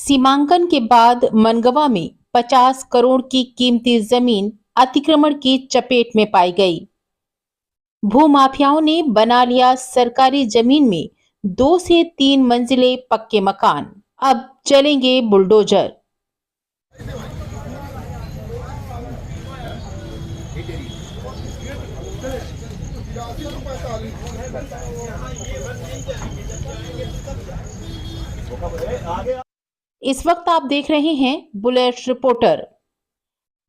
सीमांकन के बाद मनगवा में 50 करोड़ की कीमती जमीन अतिक्रमण की चपेट में पाई गई। भूमाफियाओं ने बना लिया सरकारी जमीन में 2 से 3 मंजिले पक्के मकान। अब चलेंगे बुलडोजर। इस वक्त आप देख रहे हैं बुलेट रिपोर्टर।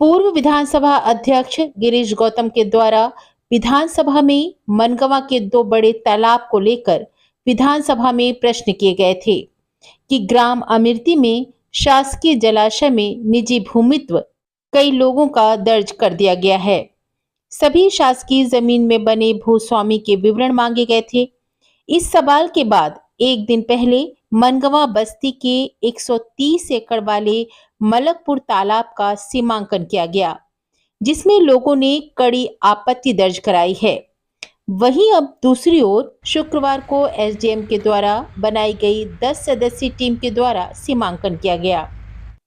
पूर्व विधानसभा अध्यक्ष गिरीश गौतम के द्वारा विधानसभा में मनगवा के 2 बड़े तालाब को लेकर विधानसभा में प्रश्न किए गए थे कि ग्राम अमिर्ती में शासकीय जलाशय में निजी भूमित्व कई लोगों का दर्ज कर दिया गया है। सभी शासकीय जमीन में बने भूस्वामी के विवरण मांगे गए थे। इस सवाल के बाद एक दिन पहले मनगवा बस्ती के 130 एकड़ वाले मलकपुर तालाब का सीमांकन किया गया, जिसमें लोगों ने कड़ी आपत्ति दर्ज कराई है। वहीं अब दूसरी ओर शुक्रवार को एसडीएम के द्वारा बनाई गई 10 सदस्यीय टीम के द्वारा सीमांकन किया गया।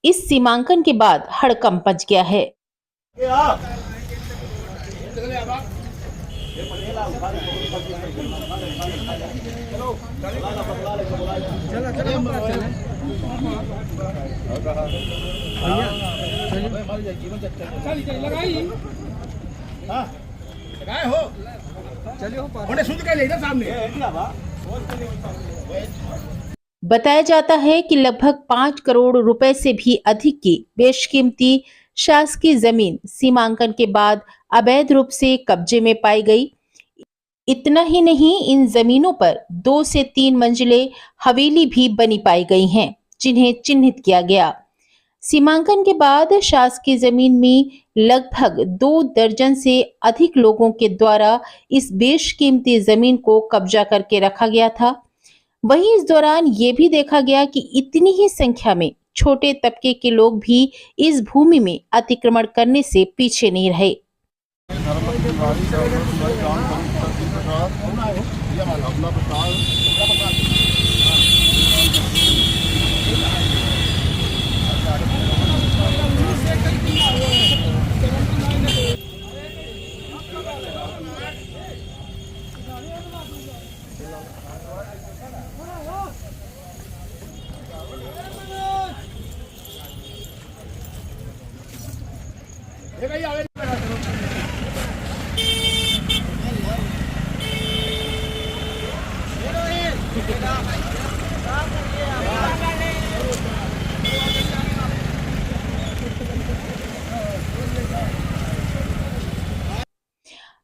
इस सीमांकन के बाद हड़कंप मच गया है। बताया जाता है कि लगभग 5 करोड़ रुपए से भी अधिक की बेशकीमती शासकीय जमीन सीमांकन के बाद अवैध रूप से कब्जे में पाई गई। इतना ही नहीं, इन जमीनों पर 2 से 3 मंजिले हवेली भी बनी पाई गई हैं, जिन्हें चिन्हित किया गया। सीमांकन के बाद शासकीय जमीन में लगभग 2 दर्जन से अधिक लोगों के द्वारा इस बेशकीमती जमीन को कब्जा करके रखा गया था। वहीं इस दौरान ये भी देखा गया कि इतनी ही संख्या में छोटे तबके के लोग भी इस भूमि में अतिक्रमण करने से पीछे नहीं रहे।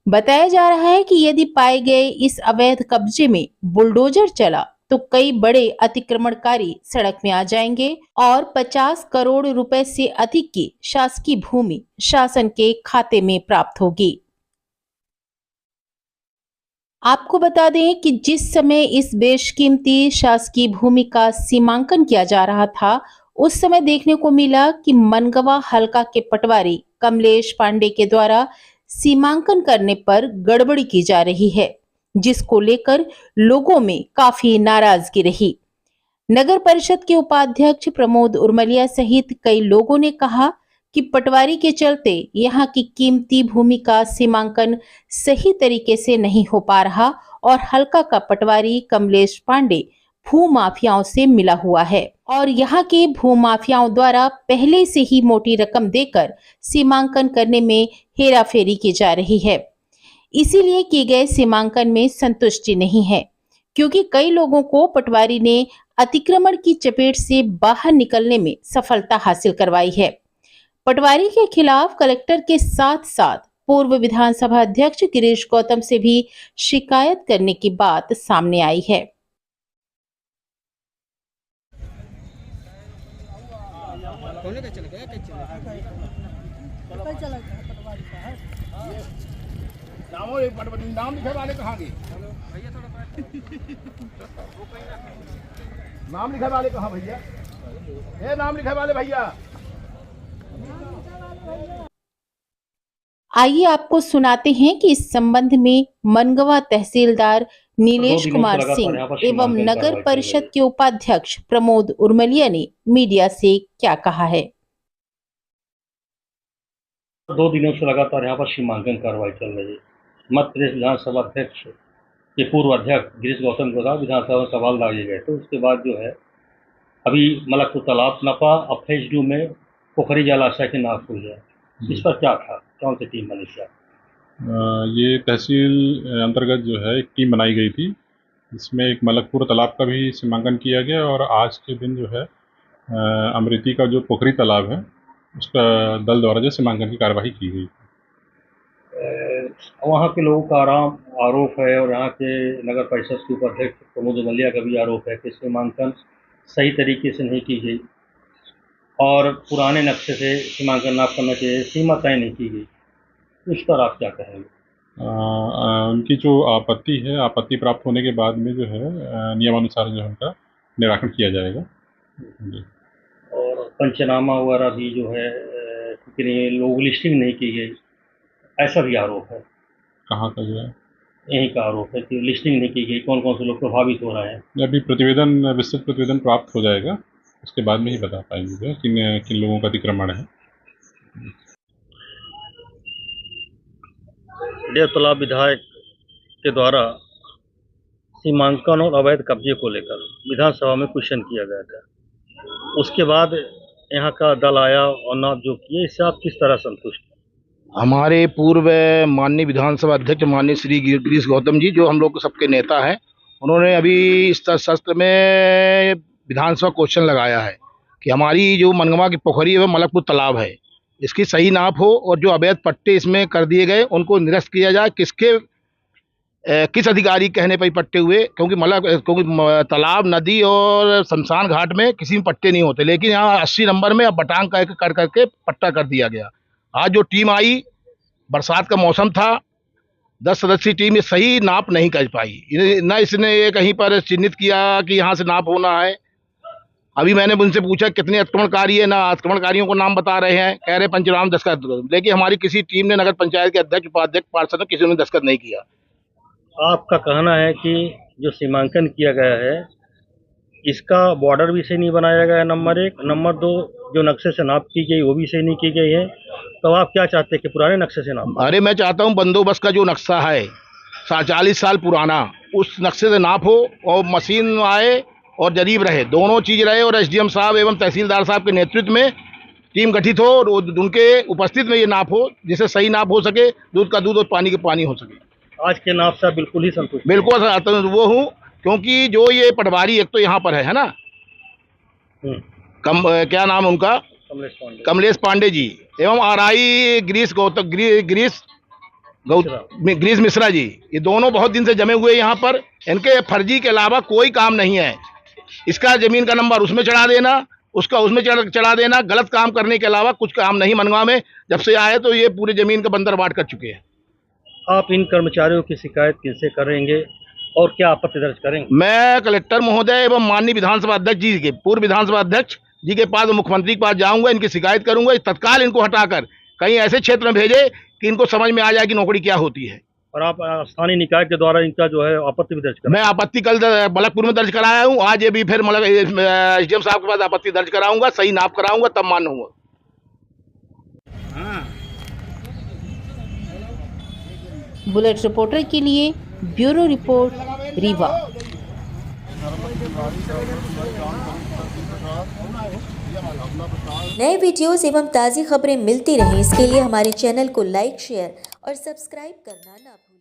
बताया जा रहा है कि यदि पाए गए इस अवैध कब्जे में बुलडोजर चला तो कई बड़े अतिक्रमणकारी सड़क में आ जाएंगे और 50 करोड़ रुपए से अधिक की शासकीय भूमि शासन के खाते में प्राप्त होगी। आपको बता दें कि जिस समय इस बेशकीमती शासकीय भूमि का सीमांकन किया जा रहा था, उस समय देखने को मिला कि मनगवा हलका के पटवारी कमलेश पांडे के द्वारा सीमांकन करने पर गड़बड़ी की जा रही है, जिसको लेकर लोगों में काफी नाराजगी रही। नगर परिषद के उपाध्यक्ष प्रमोद उर्मलिया सहित कई लोगों ने कहा कि पटवारी के चलते यहाँ की कीमती भूमि का सीमांकन सही तरीके से नहीं हो पा रहा और हलका का पटवारी कमलेश पांडे भूमाफियाओं से मिला हुआ है और यहाँ के भूमाफियाओं द्वारा पहले से ही मोटी रकम देकर सीमांकन करने में हेराफेरी की जा रही है। इसीलिए किए गए सीमांकन में संतुष्टि नहीं है, क्योंकि कई लोगों को पटवारी ने अतिक्रमण की चपेट से बाहर निकलने में सफलता हासिल करवाई है। पटवारी के खिलाफ कलेक्टर के साथ साथ पूर्व विधानसभा अध्यक्ष गिरीश गौतम से भी शिकायत करने की बात सामने आई है। नाम लिखे वाले कहाँ गए? नाम लिखे वाले कहाँ भैया? ये नाम लिखे वाले भैया। आइए आपको सुनाते हैं कि इस संबंध में मनगवा तहसीलदार नीलेश कुमार सिंह एवं नगर परिषद के उपाध्यक्ष प्रमोद उर्मलिया ने मीडिया से क्या कहा है। 2 दिनों से लगातार यहाँ पर सीमांकन कार्रवाई चल रही है। मध्य प्रदेश विधानसभा अध्यक्ष के पूर्व अध्यक्ष गिरीश गौतम के साथ विधानसभा में सवाल लाए गए थे। उसके बाद जो है अभी मलकपुर तालाब नपा और फेज 2 में पोखरी जलाशय की नाप हुई है। इस पर क्या था, कौन सी टीम बनी थी? ये तहसील अंतर्गत जो है एक टीम बनाई गई थी, इसमें एक मलकपुर तालाब का भी सीमांकन किया गया और आज के दिन जो है अमृति का जो पोखरी तालाब है उसका दल द्वारा जो सीमांकन की कार्यवाही की गई। वहाँ के लोगों का आरोप है और यहाँ के नगर परिषद के उपाध्यक्ष प्रमोद उर्मलिया का भी आरोप है कि सीमांकन सही तरीके से नहीं की गई और पुराने नक्शे से सीमांकन नाप करना चाहिए, सीमा तय नहीं की गई। इस पर आप क्या कहेंगे? उनकी जो आपत्ति है, आपत्ति प्राप्त होने के बाद में जो है नियमानुसार जो है उनका निराकरण किया जाएगा। और पंचनामा वगैरह भी जो है लोग लिस्टिंग नहीं की गई, ऐसा भी आरोप है। कहाँ का जो है? यही का आरोप है कि लिस्टिंग नहीं की गई, कौन कौन से लोग प्रभावित हो रहे हैं। अभी विस्तृत प्रतिवेदन प्राप्त हो जाएगा, उसके बाद में ही बता पाएंगे जो किन लोगों का अतिक्रमण है। डेढ़ तालाब विधायक के द्वारा सीमांकन और अवैध कब्जे को लेकर विधानसभा में क्वेश्चन किया गया था। उसके बाद यहाँ का दल आया और नाप जो किए, इससे आप किस तरह संतुष्ट? हमारे पूर्व माननीय विधानसभा अध्यक्ष माननीय श्री गिरीश गौतम जी, जो हम लोग सबके नेता हैं, उन्होंने अभी इस सत्र में विधानसभा क्वेश्चन लगाया है कि हमारी जो मनगवा की पोखरी है वह मलकपुर तालाब है, इसकी सही नाप हो और जो अवैध पट्टे इसमें कर दिए गए उनको निरस्त किया जाए। किस अधिकारी कहने पर पट्टे हुए, क्योंकि तालाब, नदी और शमशान घाट में किसी में पट्टे नहीं होते, लेकिन यहाँ 80 नंबर में अब बटांग कर करके पट्टा कर दिया गया। आज जो टीम आई, बरसात का मौसम था, 10 सदस्यीय टीम ये सही नाप नहीं कर पाई, न इसने ये कहीं पर चिन्हित किया कि यहाँ से नाप होना है। अभी मैंने उनसे पूछा कितने आक्रमणकारी है, ना आक्रमणकारियों को नाम बता रहे हैं, कह रहे पंचनामा दस्तखत, लेकिन हमारी किसी टीम ने, नगर पंचायत के अध्यक्ष, उपाध्यक्ष, पार्षद, किसी ने दस्तखत नहीं किया। आपका कहना है कि जो सीमांकन किया गया है इसका बॉर्डर भी सही नहीं बनाया गया है, नंबर 1, नंबर 2 जो नक्शे से नाप की गई वो भी सही नहीं की गई है। तो आप क्या चाहते हैं कि पुराने नक्शे से नाप? अरे मैं चाहता हूँ बंदोबस्त का जो नक्शा है 40 साल पुराना, उस नक्शे से नाप हो और मशीन आए और जरीब रहे, दोनों चीज़ रहे, और एसडीएम साहब एवं तहसीलदार साहब के नेतृत्व में टीम गठित हो और उनके उपस्थित में ये नाप हो, जिससे सही नाप हो सके, दूध का दूध और पानी का पानी हो सके। आज के नाप से बिल्कुल ही संतुष्ट? बिल्कुल वो हूँ, क्योंकि जो ये पटवारी एक तो यहाँ पर है ना, क्या नाम है उनका, कमलेश पांडे जी, एवं आरआई गिरीश मिश्रा जी, ये दोनों बहुत दिन से जमे हुए यहाँ पर। इनके फर्जी के अलावा कोई काम नहीं है। इसका जमीन का नंबर उसमें चढ़ा देना, उसका उसमें चढ़ा देना, गलत काम करने के अलावा कुछ काम नहीं। मनगवा में जब से आए तो ये पूरे जमीन का बंदर बांट कर चुके हैं। आप इन कर्मचारियों की शिकायत किससे करेंगे और क्या आपत्ति दर्ज करेंगे? मैं कलेक्टर महोदय एवं माननीय विधानसभा अध्यक्ष जी के, पूर्व विधानसभा अध्यक्ष जी के पास, मुख्यमंत्री के पास जाऊंगा, इनकी शिकायत करूंगा। तत्काल इनको हटाकर कहीं ऐसे क्षेत्र में भेजे कि इनको समझ में आ जाए कि नौकरी क्या होती है। और आप स्थानीय निकाय के द्वारा इनका जो है आपत्ति भी दर्ज करें? मैं आपत्ति कल मलकपुर में दर्ज कराया हूँ, आज ये भी फिर एसडीएम साहब के पास आपत्ति दर्ज कराऊंगा, सही नाप कराऊंगा, तब मान्य होगा। बुलेट रिपोर्टर के लिए ब्यूरो रिपोर्ट, रीवा। नए वीडियोस एवं ताज़ी खबरें मिलती रहें, इसके लिए हमारे चैनल को लाइक, शेयर और सब्सक्राइब करना ना भूलें।